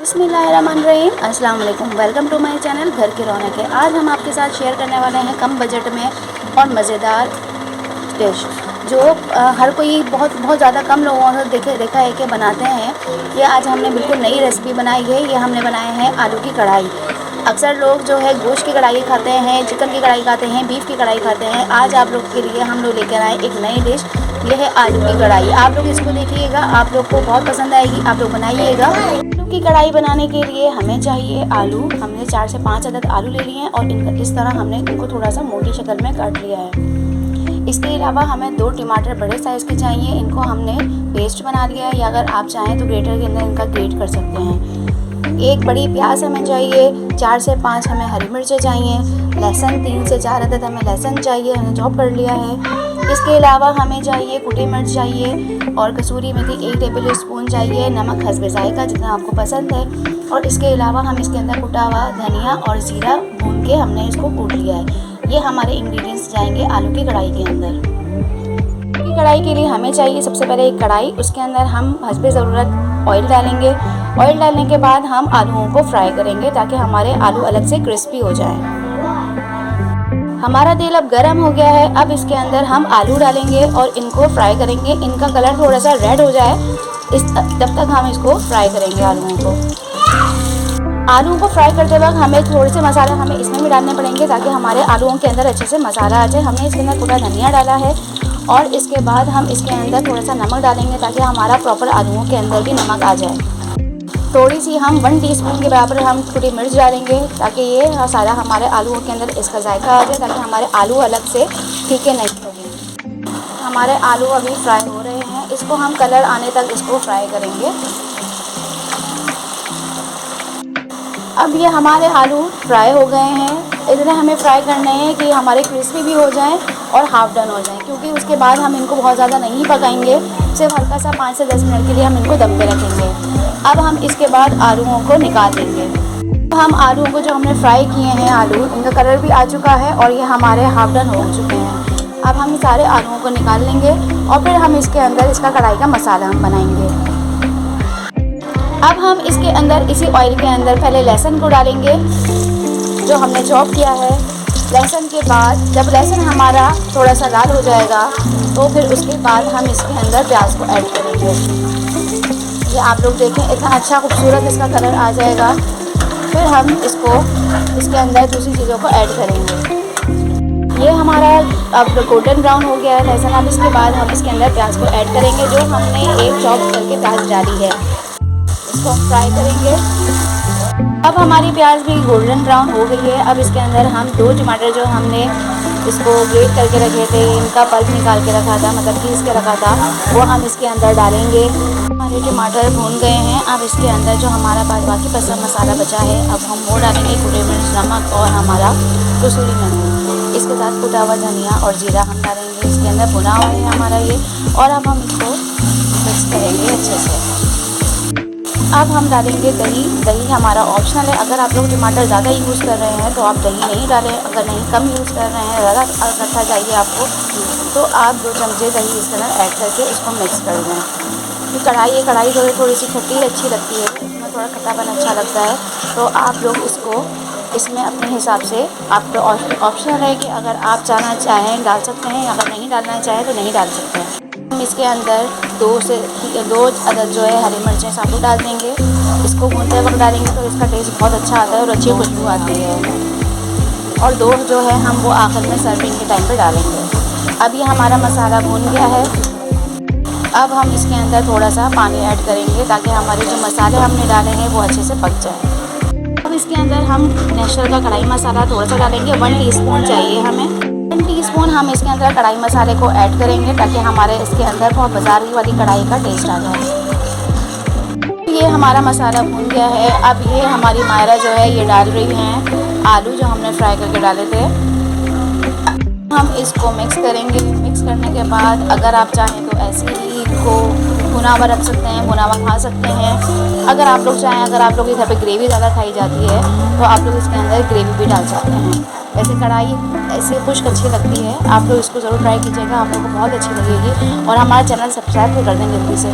बिस्मिल्लाहिर्रहमानिर्रहीम, अस्सलाम वालेकुम। वेलकम टू माय चैनल घर की रौनक है। आज हम आपके साथ शेयर करने वाले हैं कम बजट में और मज़ेदार डिश जो हर कोई बहुत ज़्यादा कम लोगों ने देखा है कि बनाते हैं। ये आज हमने बिल्कुल नई रेसिपी बनाई है। ये हमने बनाए हैं आलू की कढ़ाई। अक्सर लोग जो है गोश्त की कढ़ाई खाते हैं, चिकन की कढ़ाई खाते हैं, बीफ की कढ़ाई खाते हैं। आज आप लोग के लिए हम लोग लेकर आए एक नई डिश। ये है आलू की कढ़ाई। आप लोग इसको देखिएगा, आप लोग को बहुत पसंद आएगी। आप लोग बनाइएगा। आलू की कढ़ाई बनाने के लिए हमें चाहिए आलू। हमने 4 से 5 अदद आलू ले लिए हैं और इनका इस तरह हमने इनको थोड़ा सा मोटी शक्ल में काट लिया है। इसके अलावा हमें 2 टमाटर बड़े साइज़ के चाहिए। इनको हमने पेस्ट बना लिया है, या अगर आप चाहें तो ग्रेटर के अंदर इनका ग्रेट कर सकते हैं। एक बड़ी प्याज हमें चाहिए। 4 से 5 हमें हरी मिर्चें चाहिए। लहसुन 3 से 4 अदद हमें लहसुन चाहिए, हमने चॉप कर लिया है। इसके अलावा हमें चाहिए कुटी मिर्च चाहिए और कसूरी मेथी 1 टेबल स्पून चाहिए। नमक हस्बे जायका जितना आपको पसंद है। और इसके अलावा हम इसके अंदर कुटा हुआ धनिया और ज़ीरा भून के हमने इसको कूट लिया है। ये हमारे इंग्रेडिएंट्स जाएंगे आलू की कढ़ाई के अंदर। कढ़ाई के लिए हमें चाहिए सबसे पहले एक कढ़ाई। उसके अंदर हम हस्बे ज़रूरत ऑयल डालेंगे। ऑयल डालने के बाद हम आलूओं को फ्राई करेंगे ताकि हमारे आलू अलग से क्रिस्पी हो जाएं। हमारा तेल अब गर्म हो गया है। अब इसके अंदर हम आलू डालेंगे और इनको फ्राई करेंगे। इनका कलर थोड़ा सा रेड हो जाए तब तक हम इसको फ्राई करेंगे आलूओं को। आलूओं को फ्राई करते वक्त हमें थोड़े से मसाले हमें इसमें भी डालने पड़ेंगे ताकि हमारे आलूओं के अंदर अच्छे से मसाला आ जाए। हमने इसके अंदर पूरा धनिया डाला है और इसके बाद हम इसके अंदर थोड़ा सा नमक डालेंगे ताकि हमारा प्रॉपर आलूओं के अंदर भी नमक आ जाए। थोड़ी सी हम 1 टीस्पून के बराबर हम कुटी मिर्च डालेंगे ताकि ये सारा हमारे आलूओं के अंदर इसका जायका आ जाए, ताकि हमारे आलू अलग से फीके नहीं लगें। हमारे आलू अभी फ्राई हो रहे हैं। इसको हम कलर आने तक इसको फ्राई करेंगे। अब ये हमारे आलू फ्राई हो गए हैं। इतने हमें फ्राई करने हैं कि हमारे क्रिस्पी भी हो जाएं और हाफ डन हो जाएं, क्योंकि उसके बाद हम इनको बहुत ज़्यादा नहीं पकाएंगे। सिर्फ हल्का सा 5 से 10 मिनट के लिए हम इनको दम पे रखेंगे। अब हम इसके बाद आलूओं को निकाल देंगे। हम आलूओं को जो हमने फ्राई किए हैं, आलू इनका कलर भी आ चुका है और ये हमारे हाफ डन हो चुके हैं। अब हम सारे आलूओं को निकाल लेंगे और फिर हम इसके अंदर इसका कढ़ाई का मसाला हम बनाएंगे। अब हम इसके अंदर इसी ऑयल के अंदर पहले लहसुन को डालेंगे जो हमने चॉप किया है। लहसुन के बाद जब लहसुन हमारा थोड़ा सा लाल हो जाएगा तो फिर उसके बाद हम इसके अंदर प्याज को ऐड करेंगे। ये आप लोग देखें इतना अच्छा खूबसूरत इसका कलर आ जाएगा। फिर हम इसके अंदर दूसरी चीज़ों को ऐड करेंगे। ये हमारा अब गोल्डन ब्राउन हो गया है लहसुन। अब इसके बाद हम इसके अंदर प्याज को ऐड करेंगे जो हमने एक चॉप करके प्याज डाली है। इसको हम फ्राई करेंगे। अब हमारी प्याज भी गोल्डन ब्राउन हो गई है। अब इसके अंदर हम 2 टमाटर जो हमने इसको ग्रेट करके रखे थे, इनका पल्प निकाल के रखा था, मतलब पीस के रखा था, वो हम इसके अंदर डालेंगे। हमारे टमाटर भून गए हैं। अब इसके अंदर जो हमारा बाकी पसंद मसाला बचा है अब हम वो डालेंगे। कुटी मिर्च, नमक और हमारा कसूरी मेथी। इसके साथ कुटा हुआ धनिया और जीरा हम डालेंगे। इसके अंदर भुना हुआ है हमारा ये। और अब हम इसको मिक्स करेंगे अच्छे से। अब हम डालेंगे दही। दही हमारा ऑप्शनल है। अगर आप लोग टमाटर ज़्यादा यूज़ कर रहे हैं तो आप दही नहीं डालें। अगर नहीं कम यूज़ कर रहे हैं, ज़्यादा इकट्ठा चाहिए आपको, तो आप 2 चमचे दही इस तरह ऐड करके इसको मिक्स कर दें। ये कढ़ाई थोड़ी सी खट्टी अच्छी लगती है, इसमें थोड़ा खट्टापन अच्छा लगता है। तो आप लोग इसको इसमें अपने हिसाब से आपको ऑप्शनल है कि अगर आप चाहना चाहें डाल सकते हैं, अगर नहीं डालना चाहें तो नहीं डाल सकते हैं। हम इसके अंदर 2 अदद जो है हरी मिर्चें साबुत डाल देंगे। इसको भूनते वक्त डालेंगे तो इसका टेस्ट बहुत अच्छा आता है और अच्छी खुशबू आती है। और 2 जो है हम वो आखिर में सर्विंग के टाइम पे डालेंगे। अब ये हमारा मसाला भून गया है। अब हम इसके अंदर थोड़ा सा पानी ऐड करेंगे ताकि हमारे जो मसाले हमने डाले हैं वो अच्छे से पक जाए। अब इसके अंदर हम नेचुरल का कढ़ाई मसाला थोड़ा सा डालेंगे। 1 टीस्पून चाहिए हमें। 1 टीस्पून हम इसके अंदर कढ़ाई मसाले को ऐड करेंगे ताकि हमारे इसके अंदर बहुत बाजारी वाली कढ़ाई का टेस्ट आ जाए। ये हमारा मसाला भून गया है। अब ये हमारी मायरा जो है ये डाल रही हैं आलू जो हमने फ्राई करके डाले थे। हम इसको मिक्स करेंगे। मिक्स करने के बाद अगर आप चाहें तो ऐसे ही इसको भुना हुआ रख सकते हैं, भुना हुआ खा सकते हैं। अगर आप लोग चाहें, अगर आप लोग के घर पे ग्रेवी ज़्यादा खाई जाती है तो आप लोग इसके अंदर ग्रेवी भी डाल सकते हैं। वैसे कढ़ाई ऐसे खुश्क अच्छी लगती है। आप लोग इसको ज़रूर ट्राई कीजिएगा, आप लोगों को बहुत अच्छी लगेगी। और हमारा चैनल सब्सक्राइब भी कर दें जल्दी से।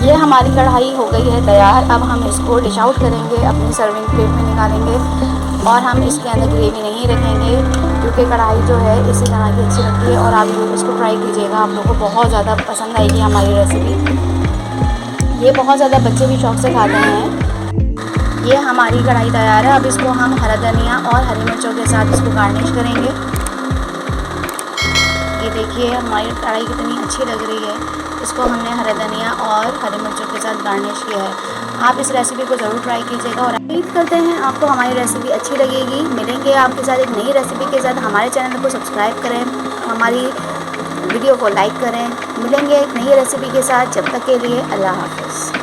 ये हमारी कढ़ाई हो गई है तैयार। अब हम इसको डिश आउट करेंगे, अपनी सर्विंग प्लेट में निकालेंगे और हम इसके अंदर ग्रेवी नहीं रखेंगे क्योंकि कढ़ाई जो है इसी तरह की अच्छी लगती है। और आप लोग इसको ट्राई कीजिएगा, आप लोगों को बहुत ज़्यादा पसंद आएगी हमारी रेसिपी। ये बहुत ज़्यादा बच्चे भी शौक़ से खाते हैं। ये हमारी कढ़ाई तैयार है। अब इसको हम हरा धनिया और हरी मिर्चों के साथ इसको गार्निश करेंगे। ये देखिए हमारी कढ़ाई कितनी अच्छी लग रही है। इसको हमने हरा धनिया और हरी मिर्चों के साथ गार्निश किया है। आप इस रेसिपी को ज़रूर ट्राई कीजिएगा और उम्मीद करते हैं आपको हमारी रेसिपी अच्छी लगेगी। मिलेंगे आपके साथ एक नई रेसिपी के साथ। हमारे चैनल को सब्सक्राइब करें, हमारी वीडियो को लाइक करें। मिलेंगे एक नई रेसिपी के साथ, जब तक के लिए अल्लाह हाफ़िज़।